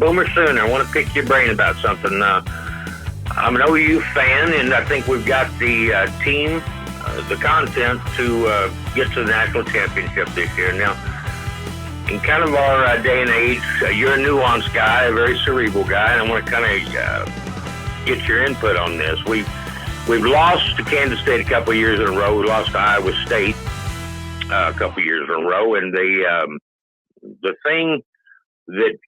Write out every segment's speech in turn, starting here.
Boomer Sooner, I want to pick your brain about something. I'm an OU fan, and I think we've got the team, the content to get to the national championship this year. Now, in kind of our day and age, you're a nuanced guy, a very cerebral guy, and I want to kind of get your input on this. We've lost to Kansas State a couple of years in a row. We lost to Iowa State a couple of years in a row, and the thing that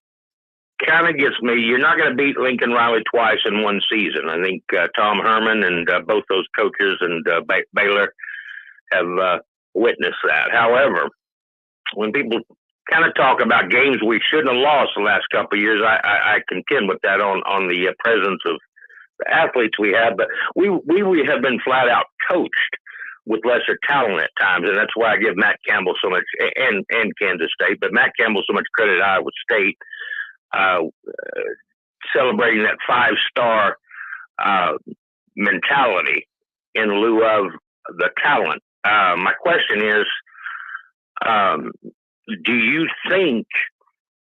kind of gets me, you're not going to beat Lincoln Riley twice in one season. I think Tom Herman and both those coaches and Baylor have witnessed that. However, when people kind of talk about games we shouldn't have lost the last couple of years, I contend with that on the presence of the athletes we have. But we have been flat out coached with lesser talent at times, and that's why I give Matt Campbell so much, and Kansas State, but Matt Campbell so much credit at Iowa State, celebrating that 5-star mentality in lieu of the talent. My question is, do you think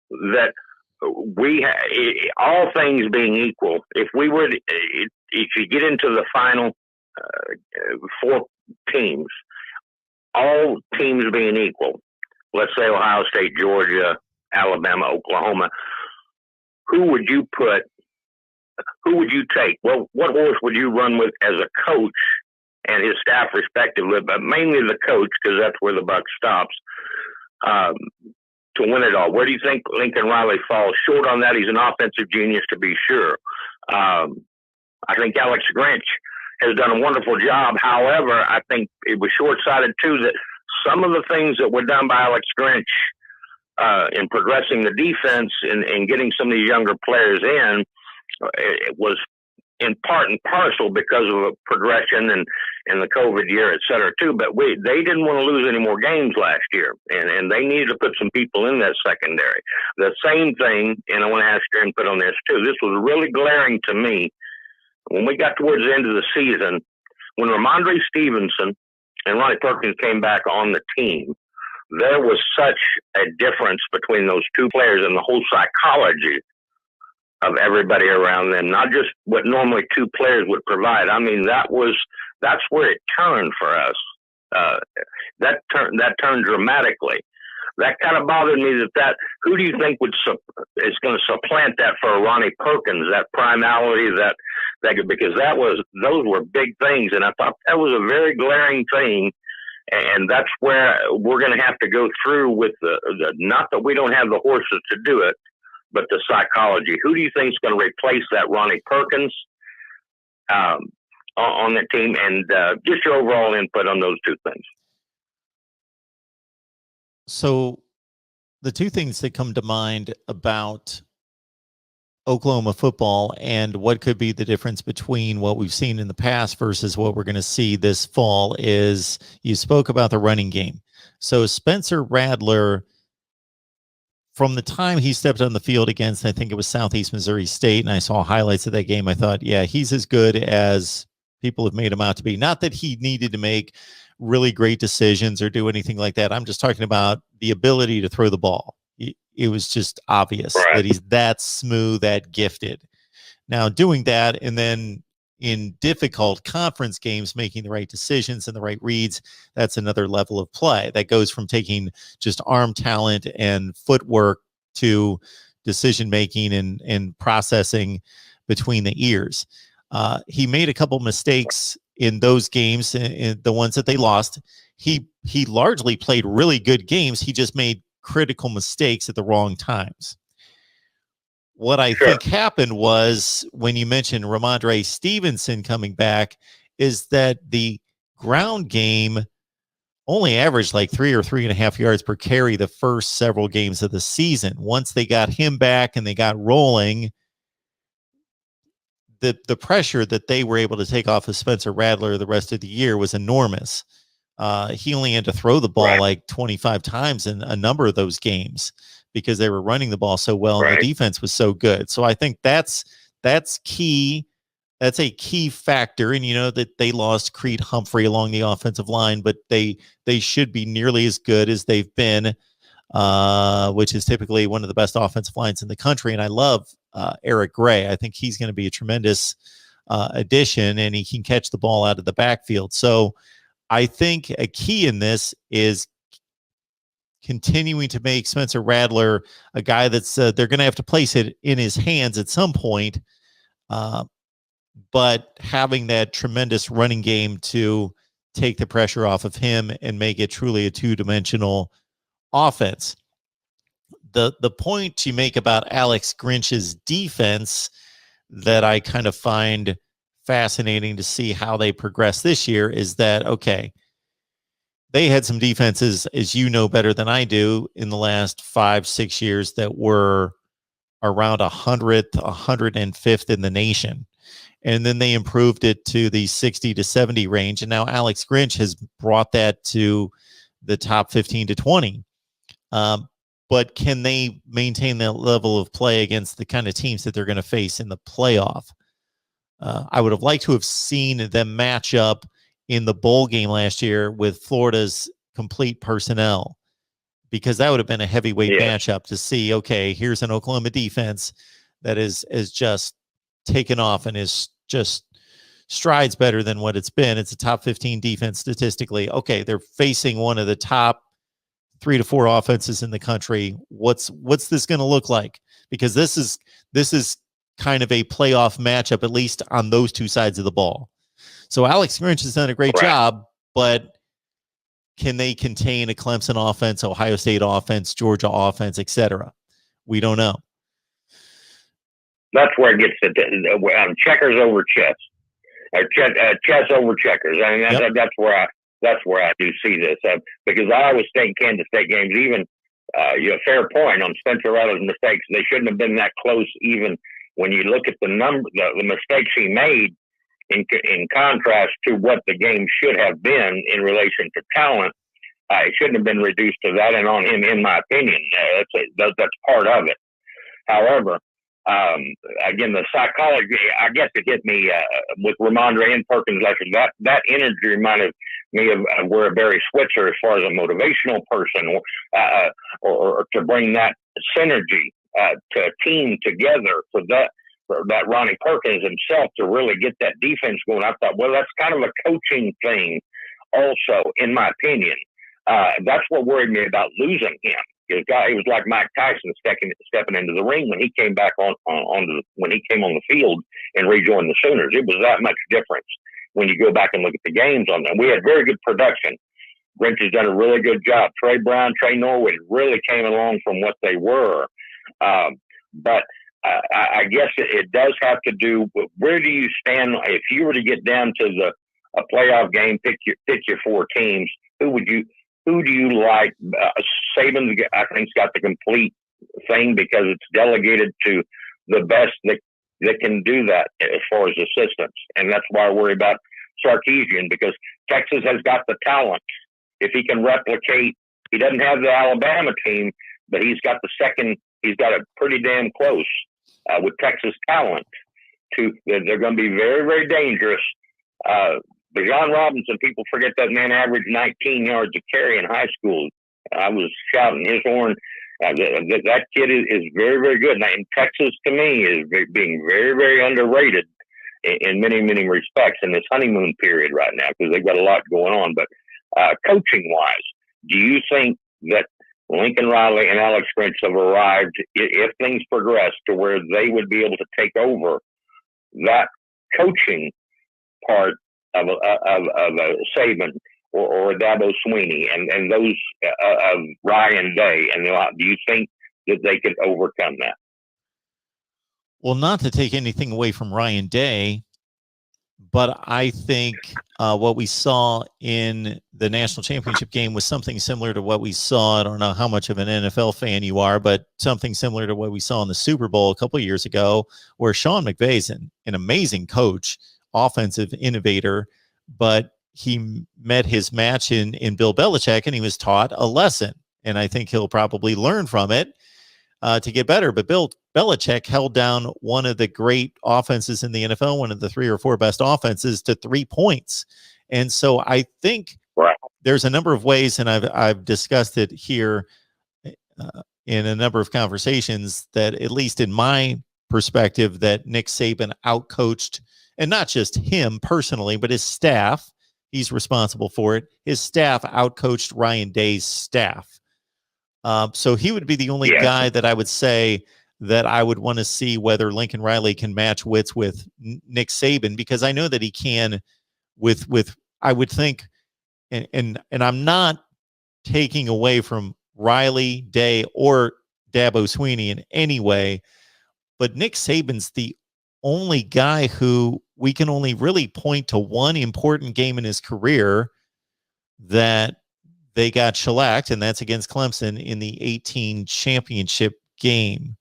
that all things being equal, if you get into the final 4 teams, all teams being equal, let's say Ohio State, Georgia, Alabama, Oklahoma, who would you take? Well, what horse would you run with as a coach and his staff respectively, but mainly the coach, because that's where the buck stops, to win it all? Where do you think Lincoln Riley falls short on that? He's an offensive genius, to be sure. I think Alex Grinch has done a wonderful job. However, I think it was short-sighted, too, that some of the things that were done by Alex Grinch in progressing the defense and getting some of these younger players in, it was in part and parcel because of a progression and the COVID year, et cetera, too. But they didn't want to lose any more games last year, and they needed to put some people in that secondary. The same thing, and I want to ask your input on this, too. This was really glaring to me when we got towards the end of the season, when Ramondre Stevenson and Ronnie Perkins came back on the team. There was such a difference between those two players and the whole psychology of everybody around them, not just what normally two players would provide. I mean, that's where it turned for us. That turned dramatically. That kind of bothered me. Who do you think is going to supplant that for Ronnie Perkins? That primality, because those were big things, and I thought that was a very glaring thing. And that's where we're going to have to go through with not that we don't have the horses to do it, but the psychology. Who do you think is going to replace that Ronnie Perkins on that team? And just your overall input on those two things. So the two things that come to mind about Oklahoma football and what could be the difference between what we've seen in the past versus what we're going to see this fall is, you spoke about the running game. So Spencer Rattler, from the time he stepped on the field against, I think it was Southeast Missouri State, and I saw highlights of that game, I thought, yeah, he's as good as people have made him out to be. Not that he needed to make really great decisions or do anything like that. I'm just talking about the ability to throw the ball. It was just obvious that he's that smooth, that gifted. Now, doing that and then in difficult conference games, making the right decisions and the right reads, that's another level of play. That goes from taking just arm talent and footwork to decision-making and processing between the ears. He made a couple mistakes in those games, in the ones that they lost. He largely played really good games. He just made critical mistakes at the wrong times. What I think happened was, when you mentioned Ramondre Stevenson coming back, is that the ground game only averaged like 3 or 3.5 yards per carry the first several games of the season. Once they got him back and they got rolling, the pressure that they were able to take off of Spencer Rattler the rest of the year was enormous. He only had to throw the ball like 25 times in a number of those games because they were running the ball so well and the defense was so good. So I think that's key. That's a key factor. And you know that they lost Creed Humphrey along the offensive line, but they should be nearly as good as they've been which is typically one of the best offensive lines in the country. And I love Eric Gray. I think he's going to be a tremendous addition, and he can catch the ball out of the backfield. So I think a key in this is continuing to make Spencer Rattler a guy that's they're going to have to place it in his hands at some point, but having that tremendous running game to take the pressure off of him and make it truly a two-dimensional offense. The point you make about Alex Grinch's defense that I kind of find fascinating to see how they progress this year is that, okay, they had some defenses, as you know better than I do, in the last 5-6 years that were around 100th, 105th in the nation. And then they improved it to the 60 to 70 range. And now Alex Grinch has brought that to the top 15 to 20. But can they maintain that level of play against the kind of teams that they're going to face in the playoff? I would have liked to have seen them match up in the bowl game last year with Florida's complete personnel, because that would have been a heavyweight matchup to see, okay, here's an Oklahoma defense that is just taken off and is just strides better than what it's been. It's a top 15 defense statistically. Okay, they're facing one of the top 3 to 4 offenses in the country. What's this going to look like? Because this is kind of a playoff matchup, at least on those two sides of the ball. So Alex Grinch has done a great job, but can they contain a Clemson offense, Ohio State offense, Georgia offense, etc.? We don't know. That's where it gets to checkers over chess, chess over checkers. I mean, that's where I do see this, because I always think Kansas State games, even fair point on Spencer Rattler's mistakes, they shouldn't have been that close. Even when you look at the mistakes he made, in contrast to what the game should have been in relation to talent, it shouldn't have been reduced to that. And on him, in my opinion, that's part of it. However, again, the psychology, I guess it hit me with Ramondre and Perkins last year. That energy reminded me of where Barry Switzer, as far as a motivational person, or to bring that synergy to a team together for that Ronnie Perkins himself to really get that defense going. I thought, well, that's kind of a coaching thing also, in my opinion. That's what worried me about losing him. He was like Mike Tyson stepping into the ring when he came back when he came on the field and rejoined the Sooners. It was that much difference when you go back and look at the games on them. We had very good production. Grinch has done a really good job. Trey Brown, Trey Norwood really came along from what they were. But I guess it does have to do with where do you stand if you were to get down to a playoff game, pick your 4 teams. Who do you like? Saban, I think, has got the complete thing because it's delegated to the best that can do that as far as assistants. And that's why I worry about Sarkisian, because Texas has got the talent. If he can replicate, he doesn't have the Alabama team, but he's got he's got it pretty damn close with Texas talent. They're going to be very, very dangerous. Bijan Robinson, people forget that man averaged 19 yards a carry in high school. I was shouting his horn. That kid is very, very good. And Texas, to me, is being very, very underrated in many, many respects in this honeymoon period right now, because they've got a lot going on. But coaching-wise, do you think that Lincoln Riley and Alex Grinch have arrived, if things progress, to where they would be able to take over that coaching part of Saban or Dabo Sweeney and those of Ryan Day? And do you think that they could overcome that? Well, not to take anything away from Ryan Day, but I think what we saw in the national championship game was something similar to what we saw. I don't know how much of an NFL fan you are, but something similar to what we saw in the Super Bowl a couple of years ago, where Sean McVay's an amazing coach, offensive innovator, but he met his match in Bill Belichick, and he was taught a lesson. And I think he'll probably learn from it to get better. But Bill Belichick held down one of the great offenses in the NFL, one of the 3 or 4 best offenses, to 3 points. And so I think there's a number of ways, and I've discussed it here, in a number of conversations that, at least in my perspective, that Nick Saban outcoached, and not just him personally, but his staff. He's responsible for it. His staff outcoached Ryan Day's staff. So he would be the only guy that I would say that I would want to see whether Lincoln Riley can match Wits with Nick Saban, because I know that he can with I would think, and I'm not taking away from Riley, Day, or Dabo Sweeney in any way, but Nick Saban's the only guy who we can only really point to one important game in his career that they got shellacked, and that's against Clemson in the 2018 championship game.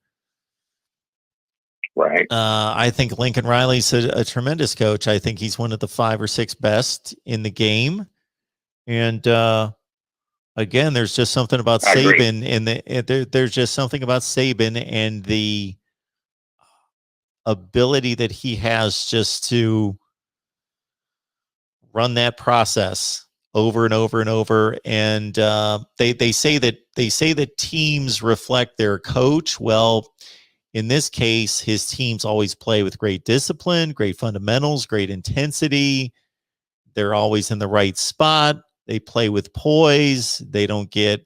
Right. I think Lincoln Riley's a tremendous coach. I think he's one of the 5 or 6 best in the game. And again, there's just something about Saban, and there's just something about Saban and the ability that he has just to run that process over and over and over. And they say that teams reflect their coach. Well, in this case, his teams always play with great discipline, great fundamentals, great intensity. They're always in the right spot. They play with poise. They don't get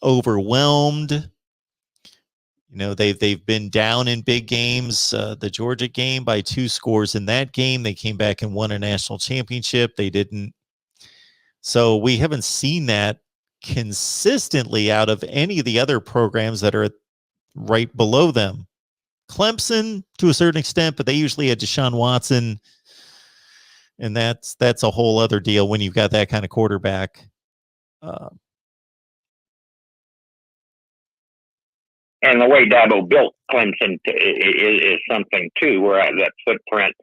overwhelmed. You know, they've been down in big games. The Georgia game by 2 scores in that game. They came back and won a national championship. They didn't. So we haven't seen that consistently out of any of the other programs that are right below them. Clemson, to a certain extent, but they usually had Deshaun Watson, and that's a whole other deal when you've got that kind of quarterback. And the way Dabo built Clemson is something too, where that footprint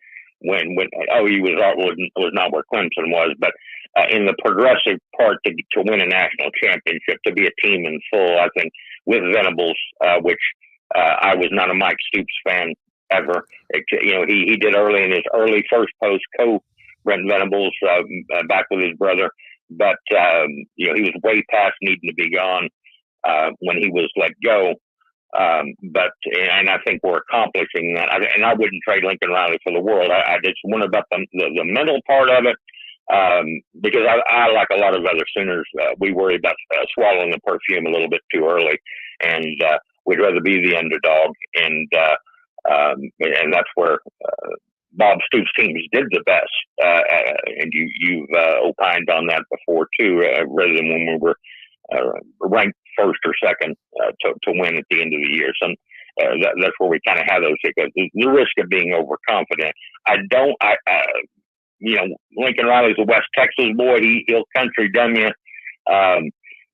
when he was not where Clemson was, but in the progressive part to win a national championship, to be a team in full, I think with Venables, which I was not a Mike Stoops fan ever. He did early in his early first post Brent Venables back with his brother, but he was way past needing to be gone when he was let go. And I think we're accomplishing that. And I wouldn't trade Lincoln Riley for the world. I just wonder about the mental part of it, because I like a lot of other Sooners, we worry about swallowing the perfume a little bit too early, and we'd rather be the underdog. And that's where Bob Stoops' teams did the best. And you've opined on that before too, rather than when we were ranked first or second to win at the end of the year. So that's where we kind of have those hiccups. The risk of being overconfident. Lincoln Riley's a West Texas boy. He'll country dumb you.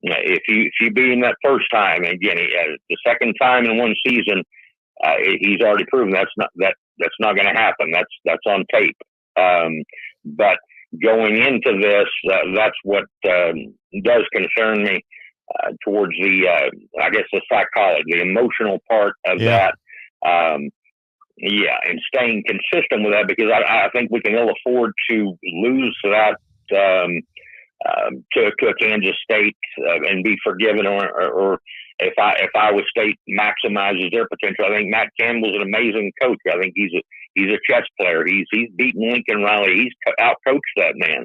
If you beat him that first time, and again, the second time in one season, he's already proven that's not going to happen. That's on tape. But going into this, that's what does concern me towards the psychology, the emotional part of that. And staying consistent with that, because I think we can ill afford to lose that to a Kansas State and be forgiven, or if Iowa State maximizes their potential. I think Matt Campbell's an amazing coach. I think he's a chess player. He's beaten Lincoln Riley. He's outcoached that man.